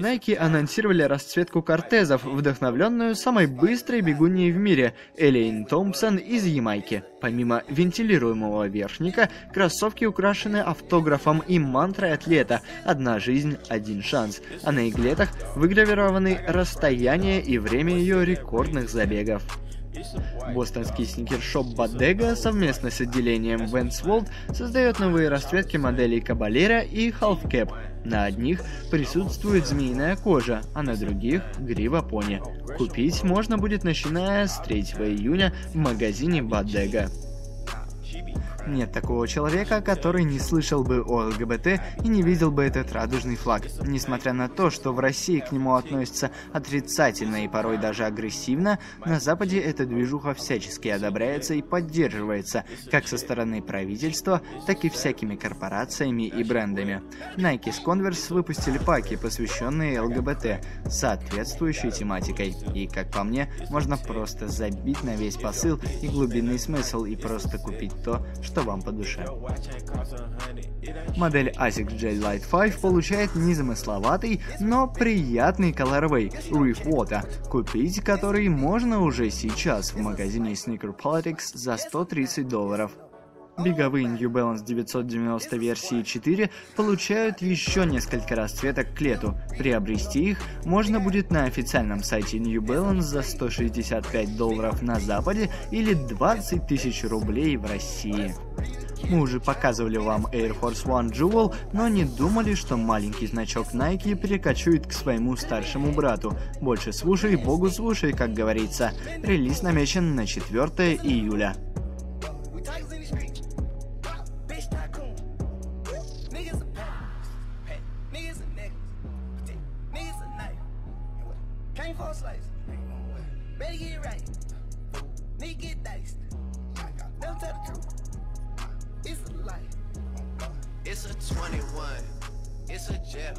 Nike анонсировали расцветку кортезов, вдохновленную самой быстрой бегуньей в мире Элейн Томпсон из Ямайки. Помимо вентилируемого верхника, кроссовки украшены автографом и мантрой атлета «Одна жизнь, один шанс», а на иглетах выгравированы расстояние и время ее рекордных забегов. Бостонский сникершоп Bodega совместно с отделением Vans World создает новые расцветки моделей Caballero и Half Cap. На одних присутствует змеиная кожа, а на других — грива пони. Купить можно будет начиная с 3 июня в магазине Bodega. Нет такого человека, который не слышал бы о ЛГБТ и не видел бы этот радужный флаг. Несмотря на то, что в России к нему относятся отрицательно и порой даже агрессивно, на Западе эта движуха всячески одобряется и поддерживается, как со стороны правительства, так и всякими корпорациями и брендами. Nike с Converse выпустили паки, посвященные ЛГБТ, с соответствующей тематикой. И, как по мне, можно просто забить на весь посыл и глубинный смысл и просто купить то, что вам по душе. Модель ASICS J-Lite 5 получает незамысловатый, но приятный colorway Reef Water, купить который можно уже сейчас в магазине Sneaker Politics за $130. Беговые New Balance 990 версии 4 получают еще несколько расцветок к лету. Приобрести их можно будет на официальном сайте New Balance за $165 на Западе или 20 тысяч рублей в России. Мы уже показывали вам Air Force One Jewel, но не думали, что маленький значок Nike перекочует к своему старшему брату. Больше слушай, богу слушай, как говорится. Релиз намечен на 4 июля. Can't fall slice. Better get right. Need get diced. Never tell the truth. It's a lie. It's a 21. It's a jet.